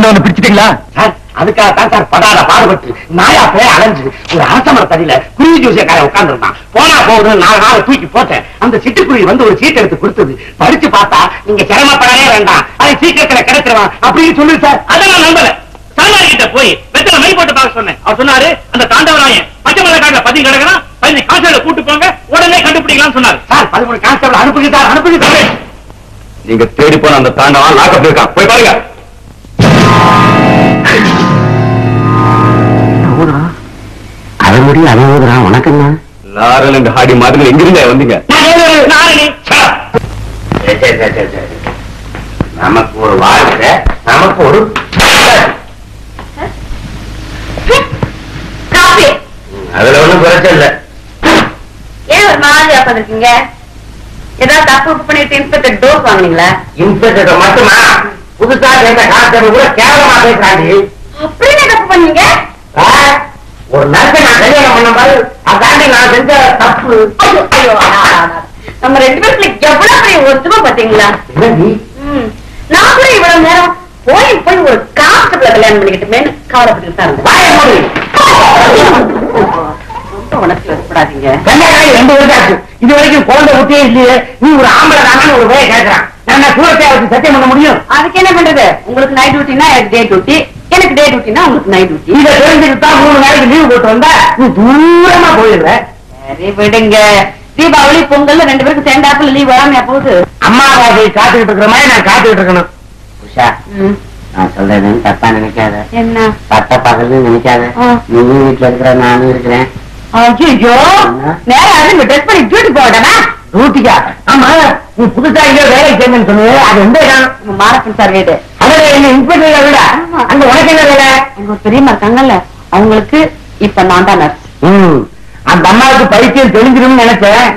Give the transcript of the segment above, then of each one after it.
தாண்டவனை பிடிச்சிட்டீங்களா sir? அதுக்காகத்தான் sir படாத பாடுபட்டு நாயா போய் அலைஞ்சு ஒரு அரசமரத்தடியில குருவி ஜோசியக்காரன் உட்கார்ந்துருந்தான். போனா போகுதுன்னு 4 நாளை தூக்கி போட்டேன். அந்த சிட்டுக்குருவி வந்து ஒரு சீட் எடுத்து கொடுத்தது. படிச்சு பார்த்தா நீங்க சிரமப்படவே வேண்டாம், அது சீக்கிரத்துல கிடைச்சிருவான் அப்படின்னு சொல்லு சார். அதை நான் நம்பல. சாமியார் கிட்ட போய் வெத்தலை மை போட்டு பார்க்க சொன்னேன். அவர் சொன்னாரு அந்த தாண்டவராயன் பச்சை மலை காட்டுல 10 கிடக்குறான், 15 கான்ஸ்டபிளை கூட்டு போங்க, உடனே கண்டுபிடிக்கலாம்னு சொன்னாரு. சார் 13 கான்ஸ்டபிள் அனுப்புகிறார் அனுப்புகிறார். நீங்க தேடி போன அந்த தாண்டவன் லாக்கப் இருக்கான், போய் பாருங்க. அவன் முடியும் அவன் ஊதுறான். வணக்கம் லாரல் அண்ட் ஹாடி மாதிரி எங்கிருந்தே வந்தீங்க? நமக்கு ஒரு வாழ்க்கை, நமக்கு ஒரு அதுல ஒண்ணும் குறைச்ச இல்ல. ஏன் ஒரு மாதிரி உட்காந்துருக்கீங்க? ஏதாவது தப்பு பண்ணிட்டு இன்ஸ்பெக்டர் டோஸ் வாங்கினீங்களா? இன்ஸ்பெக்டர் மட்டுமா, புதுசா சேர்ந்த கான்ஸ்டபிள் கூட கேவலமா பேசுறாங்க. அப்படி என்ன தப்பு பண்ணீங்க? ஒரு நர்ஸை நான் கல்யாணம் பண்ண மாதிரி அதாண்டி நான் செஞ்ச தப்பு. நம்ம 2 பேருக்குள்ள எவ்வளவு பெரிய ஒத்துமை பாத்தீங்களா? நான் கூட இவ்வளவு நேரம் போய் ஒரு கான்ஸ்டபிள கல்யாணம் பண்ணிக்கிட்டுமேன்னு கவலைப்பட்டு தான் இருந்தேன். ரொம்ப உணர்ச்சி வசப்படாதீங்க. 2 வருஷம் இது வரைக்கும் குழந்தை ஊட்டியே இல்லையே, நீ ஒரு ஆம்பளை தானே ஒரு வேலை கேட்கிறான். நான் சூரத்தை வச்சு சத்தியம் பண்ண முடியும்? அதுக்கு என்ன பண்றது? உங்களுக்கு நைட் டியூட்டினா எனக்கு டே டியூட்டி, எனக்கு டே டியூட்டினா உங்களுக்கு நைட் டியூட்டி. இதை தெரிஞ்சுக்கிட்டா 3 நாளைக்கு லீவு போட்டு வந்தா நீ தூரமா போயிடுற. சரி விடுங்க. தீபாவளி பொங்கல் 2 பேருக்கு சேர்ந்தாப்புல லீவ் வராமையா போகுது? அம்மா அப்பாவை காத்துக்கிட்டு இருக்கிற மாதிரி நான் காத்துக்கிட்டு இருக்கணும். உஷா, நான் சொல்றேன்னு தப்பா நினைக்காத. என்ன பட்ட பகல்னு நினைக்காத. நீயும் வீட்டுல இருக்கிற, நானும் இருக்கிறேன். ஐயோ, நேரம் ட்ரெஸ் பண்ணி டியூட்டி போடனா? டியூட்டிக்கா? ஆமா, நீ புதுசா இங்கே வேலை செய்யணும்னு சொன்னீங்க, அது எந்த இடம்? மாரப்பன் சார் வீடு. அதான் என்ன இன்ஸ்பெக்டர் வீடா? அங்க உனக்கு என்ன வேலை? எங்க ஒரு பெரியம்மா இருக்காங்கல்ல, அவங்களுக்கு இப்ப நான் தான் நர்ஸ். அந்த அம்மாவுக்கு பைத்தியம் தெளிஞ்சிரும்னு நினைச்சேன்.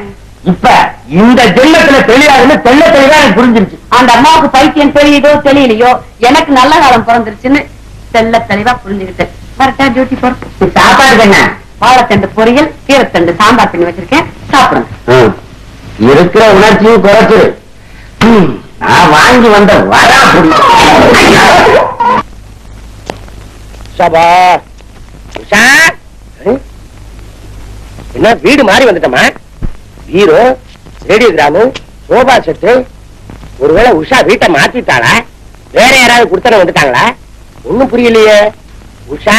இப்ப இந்த ஜென்மத்துல தெளிவாதுன்னு தெள்ள தெளிவா எனக்கு புரிஞ்சிருச்சு. அந்த அம்மாவுக்கு பைத்தியம் தெரியுதோ தெரியலையோ, எனக்கு நல்ல காலம் பிறந்துருச்சுன்னு தெள்ள தெளிவா புரிஞ்சுக்கிட்டேன். கரெக்டா டியூட்டி போறோம். சாப்பாடு என்ன? வாழைத்தண்டு பொரியல், கீரைத்தண்டு சாம்பார் பண்ணி வச்சிருக்கேன், சாப்பிடுங்க. இருக்கிற உணர்ச்சியும் குறைச்சு நான் வாங்கி வந்த வரா என்ன வீடு மாறி வந்துட்டோமா? பீரோ, ரேடியோகிராமு, சோபா செட்டு. ஒருவேளை உஷா வீட்டை மாத்திட்டாளா? வேற யாராவது கொடுத்தன வந்துட்டாங்களா? ஒண்ணும் புரியலையே. உஷா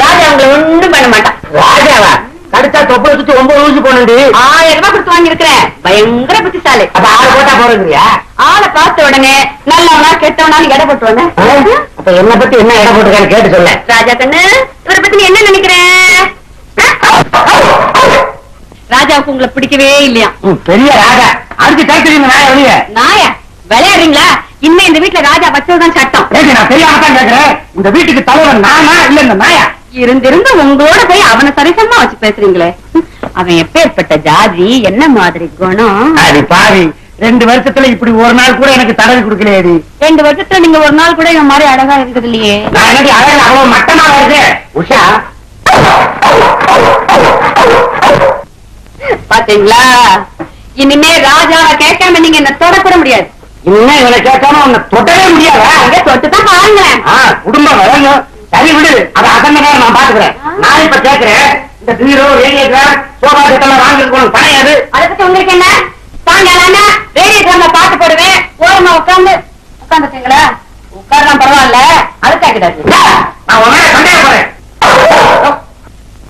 ராஜா உங்களை ஒண்ணும் பண்ண மாட்டான். ராஜாவா? கடிச்சா தொப்பை சுத்தி 9 ஊசி போனது. 1000 ரூபாய் கொடுத்து வாங்கி இருக்கிறேன். பயங்கர புத்திசாலி. அப்ப 6 போட்டா போறதுயா? ஆளை பார்த்த உடனே நல்லவனா கெட்டவனான்னு எடை போட்டுவாங்க. அப்ப என்ன பத்தி என்ன இடம் போட்டுருக்கான்னு கேட்டு சொல்ல. ராஜா கண்ணு, இவரை பத்தி நீ என்ன நினைக்கிறேன்? ராஜாவுக்கு உங்களை பிடிக்கவே இல்லையா? பெரிய ராஜா அடிச்சு கைத்தறீங்க. நாய வெளிய நாயா விளையாடுறீங்களா? இன்னும் இந்த வீட்டுல ராஜா வச்சதுதான் சட்டம். நான் தெரியாம தான் கேட்கிறேன். இந்த வீட்டுக்கு தலைவர் நானா இல்ல இந்த நாயா? இருந்திருந்து உங்களோட போய் அவனை சரிசமா வச்சு பேசுறீங்களே. அவன் எப்பேற்பட்ட ஜாதி, என்ன மாதிரி குணம்? அது பாவி, 2 வருஷத்துல இப்படி ஒரு நாள் கூட எனக்கு தடவை கொடுக்கலையே. 2 வருஷத்துல நீங்க ஒரு நாள் கூட இந்த மாதிரி அழகா இருக்குது இல்லையே. நான் எனக்கு அழகு அவ்வளவு மட்டமா வருது. உஷா பாத்தீங்களா? இனிமே ராஜாவை கேட்காம நீங்க என்ன தொடக்கூட முடியாது. இனிமே இவனை கேட்காம உன்னை தொடவே முடியாதா? அங்க தொட்டுதான் பாருங்களேன். குடும்பம் வளரணும். சரி விடு, அதை அசந்த நேரம் நான் பாத்துக்கிறேன். நான் இப்ப கேட்கிறேன், இந்த பீரோ, ரேடியோகிராம், சோபா செட்டெல்லாம் வாங்கிருக்கணும். பணையாது. அதை பத்தி உங்களுக்கு என்ன? சாயங்காலம்னா ரேடியோகிராம பாட்டு போடுவேன். ஓரமா உட்காந்துட்டீங்களா? உட்காரலாம் பரவாயில்ல, அதுக்கா கிடையாது. நான் உடனே சண்டையா போறேன்.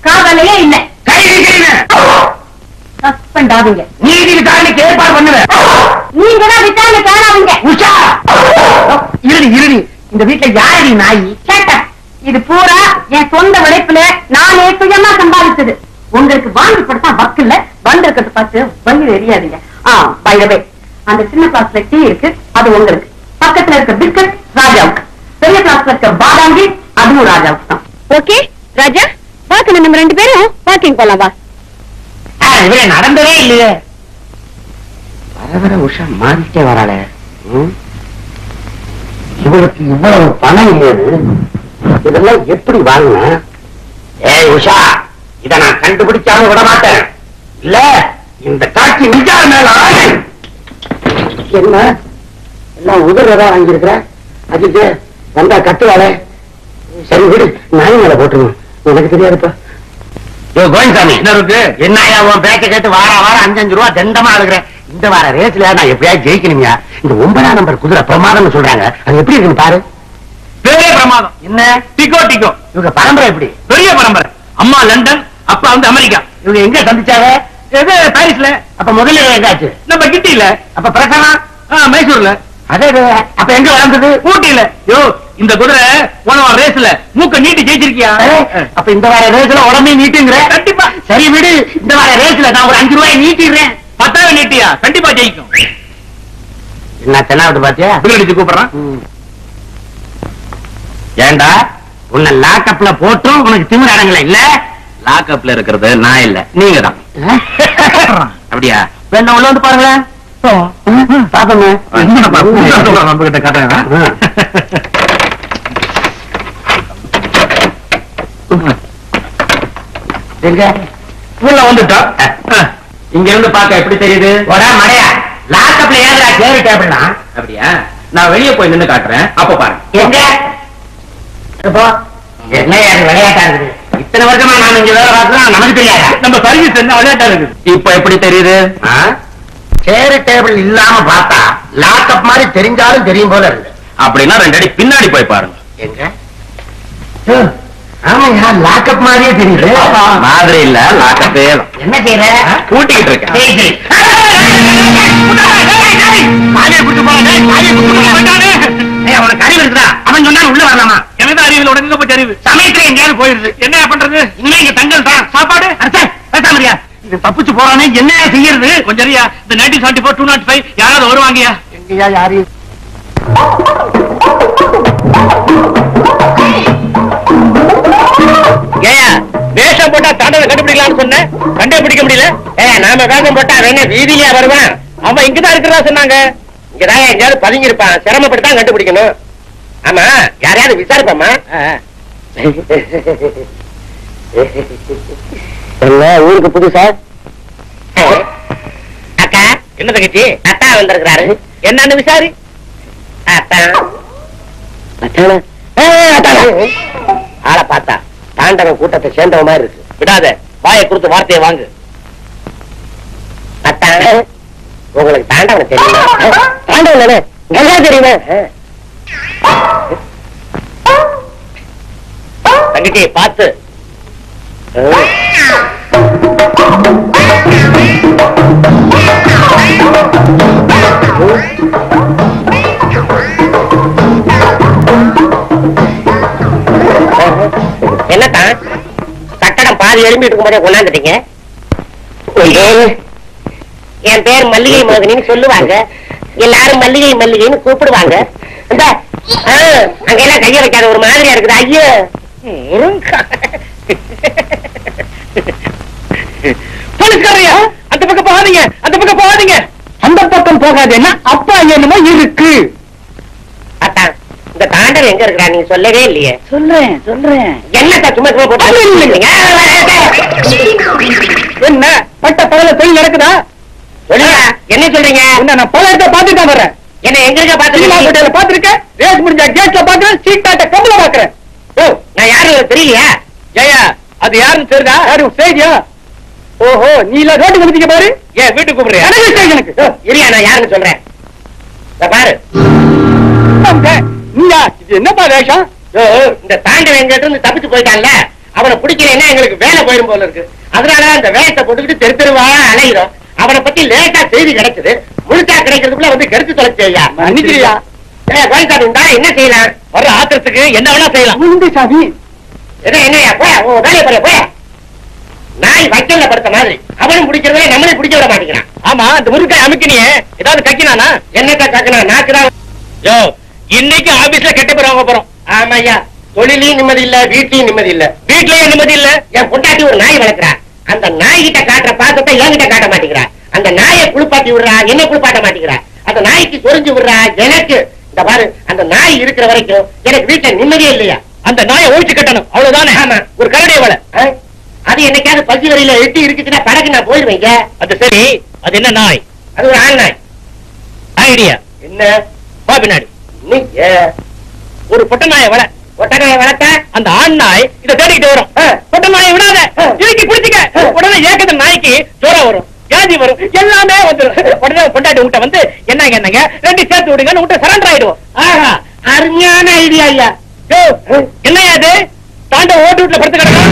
காதலையே இல்ல. கை சஸ்பெண்ட் ஆகுங்க. நீதி விசாரணைக்கு ஏற்பாடு பண்ணுவேன். நீங்க தான் விசாரணை காணாதீங்க. உஷா இருடி, இந்த வீட்டுல யாரடி நாய்? கேட்ட இது பூரா என் சொந்த உழைப்புல நானே சுயமா சம்பாதிச்சது. உங்களுக்கு வாங்கி கொடுத்தா வக்கில்ல, வந்திருக்கிறது பார்த்து வயிறு எரியாதீங்க. பைரவே, அந்த சின்ன கிளாஸ்ல டீ இருக்கு, அது உங்களுக்கு. பக்கத்துல இருக்க பிஸ்கட் ராஜாவுக்கு. பெரிய கிளாஸ்ல இருக்க பாதாங்கி, அதுவும் ராஜாவுக்கு தான். ஓகே ராஜா, வாக்கணும். நம்ம 2 பேரும் வாக்கிங் போலாம். வா. நடந்தவே இல்லையே. வர வர உஷா மாறிட்டே வராளே. இவளுக்கு இவ்வளவு பணம் இல்லையது. இதெல்லாம் எப்படி வாங்கின? ஏய் உஷா, இத நான் கண்டுபிடிச்சாம விட மாட்டேன். இல்ல இந்த காட்சி நிஜார் மேல என்ன எல்லாம் உதறதா வாங்கியிருக்கிற. அதுக்கு வந்தா கட்டுவாளே. சரி விடு, நாய் மேல போட்டுருவோம். எனக்கு தெரியாதுப்பா. கோவிந்தசாமி என்ன இருக்கு? என்னையா உன் பேச்ச கேட்டு வாரம் 5 ரூபா தண்டமா இருக்கிறேன். இந்த வார ரேஸ்ல நான் எப்படியாவது ஜெயிக்கணும்யா. இந்த 9ஆம் நம்பர் குதிரை பிரமாதம்னு சொல்றாங்க. அது எப்படி இருக்குன்னு பாரு. பெரிய பிரமாதம். என்ன டிகோ டிகோ. இவங்க பரம்பரை எப்படி? பெரிய பரம்பரை. அம்மா லண்டன், அப்பா வந்து அமெரிக்கா. இவங்க எங்க சந்திச்சாங்க? எது பாரிஸ்ல. அப்ப முதல்ல எங்காச்சு? நம்ம கிட்டியில. அப்ப பிரசவம் மைசூர்ல. அதே அப்ப எங்க வளர்ந்தது? ஊட்டியில. யோ இந்த குதிரை போன ரேஸ்ல மூக்க நீட்டி ஜெயிச்சிருக்கியா? அப்ப இந்த வார ரேஸ்ல உடம்பே நீட்டுங்கிற? கண்டிப்பா. சரி விடு, இந்த வார ரேஸ்ல நான் ஒரு 5 ரூபாய் நீட்டிடுறேன். 10,000 நீட்டியா? கண்டிப்பா ஜெயிக்கும். என்ன தென்னாவது பாத்தியா? அடிச்சு கூப்பிடுறான். ஏண்டா உன்னை லாக்கப்ல போட்டும் உனக்கு திமிர அடங்கல இல்ல? லாக்கப்ல இருக்கிறது நான் இல்ல, நீங்க தான். அப்படியா? வேணா உள்ள வந்து பாருங்களேன். பாப்போங்க. நம்ம கிட்ட காட்டுறேன். எங்க உள்ள வந்துட்டா. இங்க இருந்து பாக்க எப்படி தெரியுது? மடையா, லாக்கப்ல ஏதுடா சேரு டேபிள்னா? அப்படியா? நான் வெளியே போய் நின்னு காட்டுறேன், அப்ப பாருங்க. எங்க என்ன விளையாட்டா இருக்குது? இத்தனை வருஷமா நான் இங்க வேலை பார்க்கிறோம், நமக்கு தெரியாதா? நம்ம சர்வீஸ் என்ன விளையாட்டா இருக்குது. இப்ப எப்படி தெரியுது? சேரு டேபிள் இல்லாம பார்த்தா லாக்கப் மாதிரி தெரிஞ்சாலும் தெரியும் போல இருக்கு. அப்படின்னா 2 அடி பின்னாடி போய் பாருங்க. எங்க? ஆமாங்க, லாக்கப் மாதிரியே தெரியுது. மாதிரி இல்ல, லாக்கப்பே. என்ன செய்யற? கூட்டிக்கிட்டு இருக்கேன். உனக்கு அறிவு இருக்குதா? அவன் சொன்னா உள்ள வரலாமா? எனக்கு அறிவில் உடனே போச்சு அறிவு. சமயத்துல எங்கேயாவது போயிருது. என்ன பண்றது? இனிமே இங்க தங்கல் தான். சாப்பாடு பேசாமரியா? இது தப்பிச்சு போறானே, என்ன செய்யறது? கொஞ்சம் அறியா, இந்த 1974 205 யாராவது வருவாங்கயா? எங்கயா யாரு? ஏயா வேஷம் போட்டா தாண்டவ கண்டுபிடிக்கலாம்னு சொன்னேன், கண்டே பிடிக்க முடியல. நாம வேகம் போட்டா வேணா வீதியிலேயே வருவான். அவன் இங்கதான் இருக்கிறதா சொன்னாங்க. இங்கதான் எங்கேயாவது பதுங்கி இருப்பான். சிரமப்பட்டு தான் கண்டுபிடிக்கணும். ஆமா, யாரையாவது விசாரிப்பாமா? ஊருக்கு புதுசா? அக்கா என்ன தங்கச்சி? அத்தா வந்திருக்கிறாரு. என்னன்னு விசாரி. ஆளை பார்த்தா தாண்டவன் கூட்டத்தை சேர்ந்தவ மாதிரி இருக்கு. விடாத, வாயை கொடுத்து வார்த்தையை வாங்கு. அத்தா, உங்களுக்கு தாண்டவன் தெரியுமா? தாண்டவன் தானே, நல்லா தெரியுமா? தங்கச்சி பார்த்து. என்னத்தான் கட்டடம் பாதி எழும்பிட்டு இருக்கும் போதே கொண்டாந்துட்டீங்க? என் பேர் மல்லிகை மோகனின்னு சொல்லுவாங்க. எல்லாரும் மல்லிகை மல்லிகைன்னு கூப்பிடுவாங்க. அங்கெல்லாம் கைய வைக்காத, ஒரு மாதிரியா இருக்குது. ஐயோ, போலீஸ்காரையா, அந்த பக்கம் போகாதீங்க, அந்த பக்கம் போகாதீங்க. அந்த பக்கம் போகாதேன்னா அப்பா என்னமோ இருக்கு. அத்தா, இந்த தாண்டவன் எங்க இருக்கிறா? நீங்க சொல்லவே இல்லையே. சொல்றேன். என்னத்தா சும்மா சும்மா போட்டு என்ன பட்ட பகல தொழில் நடக்குதா? சொல்லுங்க, என்ன சொல்றீங்க? நான் பல இடத்த பாத்துட்டு தான் வர்றேன். என்ன எங்க பாத்துருக்கேன், பாத்துருக்கேன். ரேஸ் முடிஞ்சா கேட்ல பாக்குறேன், சீட் காட்ட கம்பல பாக்குறேன். நான் யாரும் தெரியலையா? ஏயா அது யாருன்னு தெரியுதா? யாரும் செய்தியா? ஓஹோ, நீ இல்ல ரோட்டுக்கு வந்துட்டீங்க பாரு. ஏன் வீட்டுக்கு கூப்பிடுறியா? எனக்கு இல்லையா, நான் யாருன்னு சொல்றேன். பாரு, நீயா? இது என்னப்பா வேஷம்? இந்த தாண்டவன் எங்கிட்ட இருந்து தப்பிச்சு போயிட்டான்ல, அவனை பிடிக்கலன்னா எங்களுக்கு வேலை போயிடும் போல இருக்கு. அதனால அந்த வேஷத்தை போட்டுக்கிட்டு தெரு தெருவா அலைகிறோம். அவனை பத்தி லேட்டா செய்தி கிடைச்சது, முழுசா கிடைக்கிறதுக்குள்ள வந்து கருத்து தொலைச்சியா? மன்னிக்கிறியா? கோயில்காரன் என்ன செய்யலாம்? வர்ற ஆத்திரத்துக்கு என்ன வேணா செய்யலாம். சாமி என்னையா போய வேலையை போய போய. நாய் வைக்கல்ல படுத்த மாதிரி அவனும் பிடிக்கிறதே நம்மளே பிடிக்க விட மாட்டேங்கிறான். ஆமா, அந்த முருக்காய் அமைக்கினியே ஏதாவது கக்கினானா? என்னக்கா கக்கனா? நாக்குதான். யோ, இன்னைக்கு ஆபீஸ்ல கெட்ட பேர் வாங்க போறோம். ஆமாய்யா, தொழிலையும் நிம்மதி இல்ல, வீட்லயும் நிம்மதி இல்ல. வீட்லயே நிம்மதி இல்ல. என் பொண்டாட்டி ஒரு நாய் வளர்க்கிறா. அந்த நாய் கிட்ட காட்டுற பாசத்தை என்கிட்ட காட்ட மாட்டேங்கிறா. அந்த நாயை குளிப்பாட்டி விடுறா, என்ன குளிப்பாட்ட மாட்டேங்கிறா. அந்த நாய்க்கு சொரிஞ்சு விடுறா. எனக்கு இந்த பாரு, அந்த நாய் இருக்கிற வரைக்கும் எனக்கு வீட்டுல நிம்மதியே இல்லையா? அந்த நாயை ஒழிச்சு கட்டணும், அவ்வளவுதானே? ஒரு கரடிய வலை. அது என்னைக்காவது பசி வரையில எட்டி இருக்குச்சுன்னா படகு நான் போயிருவேங்க. அது சரி, அது என்ன நாய்? அது ஒரு ஆண் நாய். ஐடியா என்ன? வா பின்னாடி. ஒரு பொட்ட நாயை வள. பொட்ட நாயை வளர்த்த அந்த ஆண் நாய் இதை தேடிக்கிட்டு வரும். பொட்ட நாயை விடாத, இறுக்கி பிடிச்சிக்க. உடனே ஏகத நாய்க்கு ஜோரம் வரும், வியாதி வரும், எல்லாமே வந்துடும். உடனே பொண்டாட்டி உங்ககிட்ட வந்து என்னங்க 2 சேர்த்து விடுங்கன்னு உங்ககிட்ட சரண்டர் ஆயிடுவோம். ஆஹா, அருமையான ஐடியா ஐயா. என்னையா அது? தாண்ட ஓட்டு வீட்டுல படுத்து கிடக்கும்.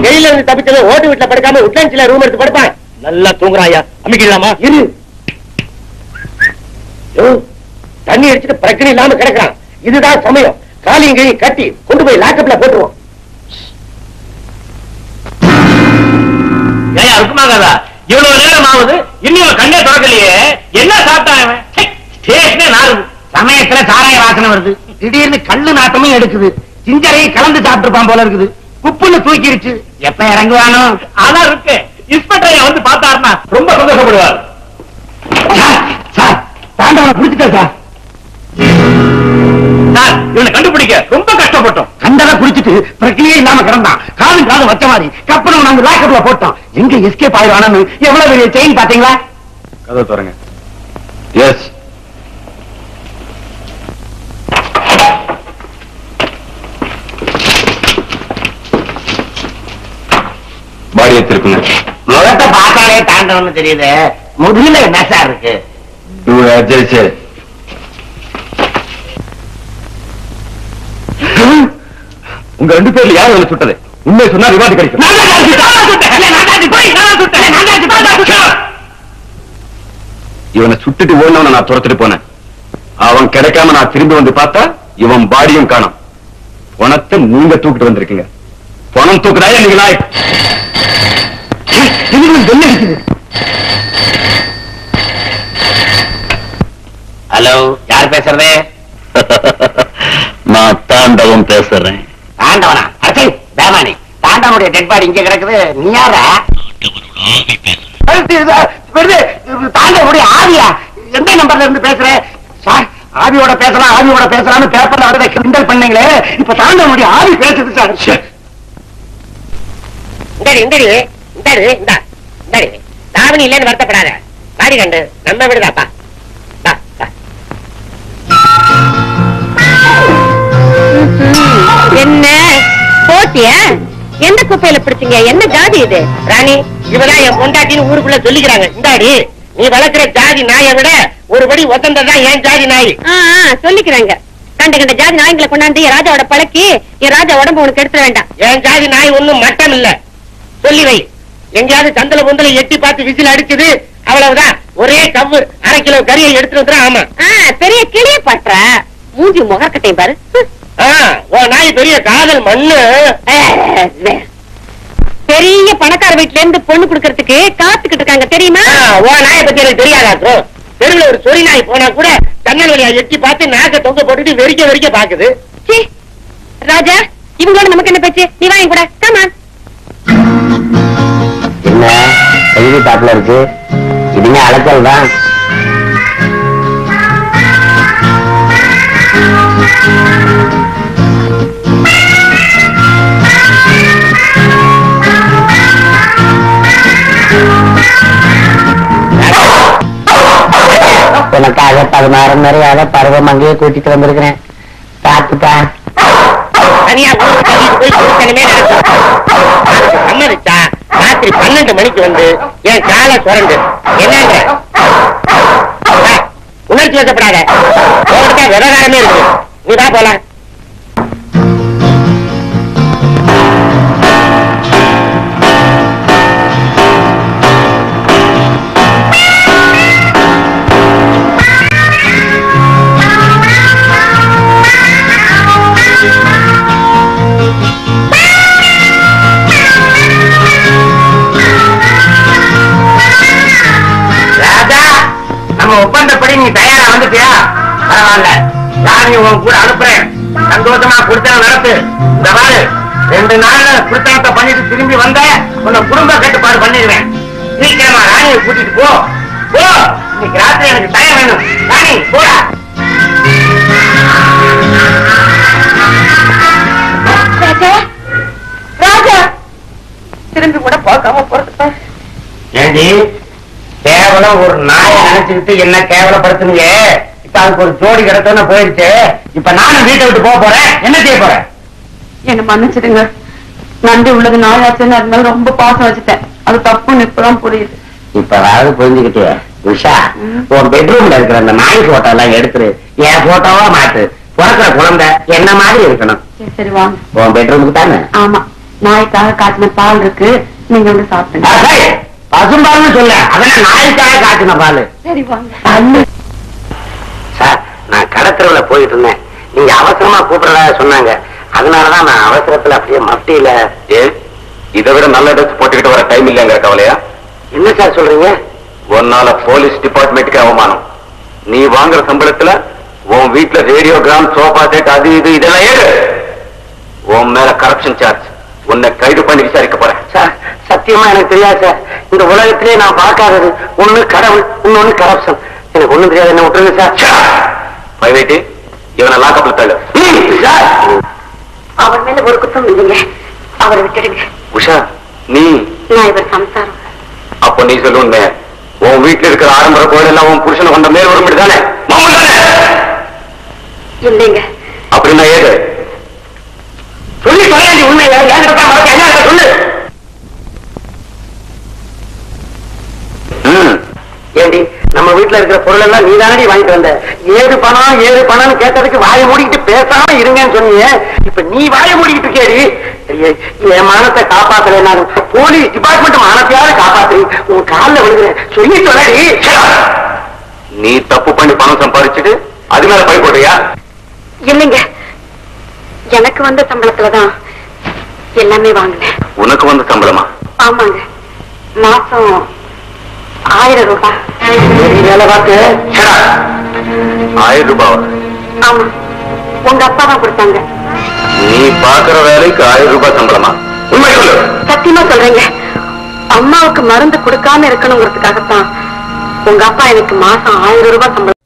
ஜெயில இருந்து தப்பிச்சது ஓட்டு வீட்டுல படுக்காம உட்லன்ஸ்ல ரூம் எடுத்து படுப்பான். நல்லா தூங்குறான் ஐயா. அமைக்கலாமா? இரு. தண்ணி அடிச்சுட்டு பிரச்சனை இல்லாம கிடக்குறான். இதுதான் சமயம். காலையும் கையும் கட்டி கொண்டு போய் லாக்கப்ல போட்டுருவோம். ஏயா இருக்குமாகாதா? இவ்வளவு நேரம் ஆகுது, இன்னும் கண்ணே திறக்கலையே. என்ன சாப்பிட்டான்? ஸ்டேஷனே நாறுது. சமயத்துல சாராய வாசனை வருது. திடீர்னு கல்லு நாட்டமும் எடுக்குது. சிஞ்சரையும் கலந்து சாப்பிட்டுருப்பான் போல இருக்குது. குப்புன்னு தூக்கிருச்சு. எப்ப இறங்குவானோ? அதான் இருக்கு. இன்ஸ்பெக்டர் வந்து பார்த்தாருன்னா ரொம்ப சந்தோஷப்படுவார். சார், தாண்டவனை பிடிச்சிட்டேன் சார். சார், இவனை கண்டுபிடிக்க ரொம்ப கஷ்டப்பட்டோம். கண்டதை குடிச்சிட்டு பிரச்சனையே இல்லாம கிடந்தான். காது வச்ச மாதிரி கப்பனை நாங்க லாக்கப்ல போட்டோம். எங்க எஸ்கேப் ஆயிடுவானு எவ்வளவு பெரிய செயின் பாத்தீங்களா? கதை தரங்க. எஸ். பாடியை திருப்புங்க. முகத்தை பார்த்தாலே தாண்டவன்னு தெரியுது. முதுகுல என்ன சார் இருக்கு? உங்க 2 பேர்ல யார் இவனை சுட்டது? உண்மை சொன்னா ரிவார்டு கிடைக்கும். இவனை சுட்டுட்டு ஓடினவனை நான் துரத்துட்டு போனேன். அவன் கிடைக்காம நான் திரும்பி வந்து பார்த்தா இவன் பாடியும் காணும். பணத்தை நீங்க தூக்கிட்டு வந்திருக்கீங்க. பணம் தூக்குறாயா நீங்க நாய்? ஹலோ, யார் பேசுறது? நான் தாண்டவன் பேசுறேன். தாண்டவனா? அச்சை, பேமானி. தாண்டவனுடைய டெட் பாடி இங்க கிடக்குது. நீ யாரா? தாண்டவனுடைய ஆவியா? எந்த நம்பர்ல இருந்து பேசுறேன்? சார், ஆவியோட பேசலாம்னு பேப்பர்ல வரத கிண்டல் பண்ணீங்களே. இப்ப தாண்டவனுடைய ஆவி பேசுது சார். தாவணி இல்லன்னு வருத்தப்படாத. பாடி கண்டு நம்ம விடுதாப்பா. என்ன போட்டியா? எந்த குப்பையில பிடிச்சீங்க? என்ன ஜாதி இது? ராணி, இவதான் என் பொண்டாட்டின்னு ஊருக்குள்ள சொல்லிக்கிறாங்க. இந்தாடி, நீ வளர்க்கிற ஜாதி நாயை விட ஒருபடி ஒத்தந்ததான் என் ஜாதி நாய். சொல்லிக்கிறாங்க. கண்ட கண்ட ஜாதி நாய்களை கொண்டாந்து என் ராஜாவோட பழக்கி என் ராஜா உடம்பு உனக்கு எடுத்துட வேண்டாம். என் ஜாதி நாய் ஒண்ணும் மட்டம் இல்ல. சொல்லி வை. எங்கேயாவது சந்தல பொந்தல எட்டி பார்த்து விசில் அடிச்சது அவ்வளவுதான். ஒரே கவ்வு 1/2 கிலோ கறியை எடுத்துட்டு வந்துடும். ஆமா, பெரிய கிளிய பற்ற மூஞ்சி முகக்கட்டையும் பாரு. உன் நாய் பெரிய காதல் மண்ணு. பெரிய பணக்கார வீட்டுல இருந்து பொண்ணு குடுக்கறதுக்கு காத்துக்கிட்டு இருக்காங்க தெரியுமா? உன் நாயை பத்தி எனக்கு தெரியாதாக்கும். தெருவில் ஒரு சொறி நாய் போனா கூட ஜன்னல் வழியா எட்டி பார்த்து நாக்க தொங்க போட்டுட்டு வெறிக்க பாக்குது. ராஜா, இவங்களோட நமக்கு என்ன பேச்சு? நீ வாங்கி கூட. கமான். என்ன எழுதி தாப்புல இருக்கு? இதுங்க அழைச்சல் தான். உனக்காக 16 நிறையாத பருவம் அங்கேயே கூட்டிட்டு வந்திருக்கிறேன். பாத்துப்பா. தனியா போய் சம்மதிச்சா ராத்திரி 12 மணிக்கு வந்து என் காலை சுரண்டு என்னங்க உணர்ச்சி வசப்படாத. உங்ககிட்ட விவகாரமே இருக்கு. நீ வா போலாம். ஒப்பந்தப்படி நீ தயாரா வந்துட்டியா? பரவாயில்ல, நான் உன் கூட அனுப்புறேன். சந்தோஷமா குடுத்தன நடத்து. இந்த பாரு, 2 நாள்ல குடுத்தனத்தை பண்ணிட்டு திரும்பி வந்த உன்னை குடும்ப கட்டுப்பாடு பண்ணிடுவேன். சீக்கிரமா ராணியை கூட்டிட்டு போ. இன்னைக்கு ராத்திரி எனக்கு தயம் வேணும். ராணி போடா. பார்க்காம போறது. ஏண்டி கேவலம் ஒரு நாயை நினைச்சுக்கிட்டு என்ன கேவலப்படுத்துனீங்க? இப்ப அதுக்கு ஒரு ஜோடி கிடைச்சோன்னு போயிருச்சு. இப்ப நானும் வீட்டை விட்டு போக போறேன். என்ன செய்ய போறேன்? என்ன மன்னிச்சிடுங்க. நன்றி உள்ளது நாயாச்சுன்னு அது மேல ரொம்ப பாசம் வச்சுட்டேன். அது தப்புன்னு இப்பதான் புரியுது. இப்ப புரிஞ்சுக்கிட்டு உஷா, உன் பெட்ரூம்ல இருக்கிற அந்த நாய் போட்டோ எல்லாம் எடுத்துரு, என் போட்டோவா மாத்து. பிறக்கிற குழந்தை என்ன மாதிரி இருக்கணும். சரி வாங்க. உன் பெட்ரூமுக்கு தானே? ஆமா, நாய்க்காக காய்ச்சின பால் இருக்கு, நீங்க வந்து சாப்பிடுங்க. பசும்பால்னு சொல்ல, அதெல்லாம் நாய்க்காக காய்ச்சின பால். சரி வாங்க. சார், நான் கடத்தரவுல போயிட்டு இருந்தேன். நீங்க அவசரமா கூப்பிடுறதா சொன்னாங்க. அதனாலதான் நான் அவசரத்துல அப்படியே மப்டியில. இதை விட நல்ல ட்ரெஸ் போட்டுக்கிட்டு வர டைம் இல்லைங்கிற கவலையா? என்ன சார் சொல்றீங்க? ஒன்னால போலீஸ் டிபார்ட்மெண்ட்டுக்கு அவமானம். நீ வாங்குற சம்பளத்துல உன் வீட்டுல ரேடியோகிராம், சோஃபா செட், அது இது இதெல்லாம் ஏறு. உன் மேல கரப்ஷன் சார்ஜ். உன்னை கைது பண்ணி விசாரிக்க போறேன். சார், சத்தியமா எனக்கு தெரியாது சார். இந்த உலகத்திலே நான் பார்க்காதது ஒண்ணு கடவுள், இன்னொன்னு கரப்ஷன். எனக்கு ஒண்ணும் தெரியாது, என்ன விட்டுருங்க சார். பைவேட்டி, இவனை லாக்கப்ல தள்ளு. சார், அவர் மேல ஒரு குற்றம் இல்லைங்க, அவரை விட்டுடுங்க. உஷா, நீ நான் இவர் சம்சாரம். அப்போ நீ சொல்லு உண்மை. உன் வீட்டுல இருக்கிற ஆரம்பர கோயில் எல்லாம் உன் புருஷனை கொண்ட மேல் வரும் தானே? மாமன் தானே? இல்லைங்க. அப்படின்னா ஏது சொல்லி சொல்ல உண்மை சொல்லு. ஏண்டி, நம்ம வீட்டுல இருக்கிற பொருள் எல்லாம் நீ தானடி வாங்கிட்டு வந்த. ஏது பணம் கேட்டதுக்கு வாயை மூடிக்கிட்டு பேசாம இருங்கன்னு சொன்னீங்க. இப்ப நீ வாயை மூடிக்கிட்டு இருக்கேடி. என் மானத்தை காப்பாத்தல, போலீஸ் டிபார்ட்மெண்ட் மானத்தையாவது காப்பாத்து. உன் காலில் விழுகிறேன், சொல்லி சொல்லடி. நீ தப்பு பண்ணி பணம் சம்பாதிச்சுட்டு அது மேல பை போடுறியா? இல்லைங்க, எனக்கு வந்த சம்பளத்துலதான் எல்லாமே வாங்கினேன். உனக்கு வந்த சம்பளமா? ஆமாங்க, மாசம் 1000 ரூபாய். வேலை பார்த்து 1000 ரூபாவா? ஆமா, உங்க அப்பா தான் கொடுத்தாங்க. நீ பாக்குற வேலைக்கு 1000 ரூபாய் சம்பளமா? உண்மை சொல்லு. சத்தியமா சொல்றேங்க, அம்மாவுக்கு மருந்து கொடுக்காம இருக்கணுங்கிறதுக்காகத்தான் உங்க அப்பா எனக்கு மாசம் 1000 ரூபாய் சம்பளம்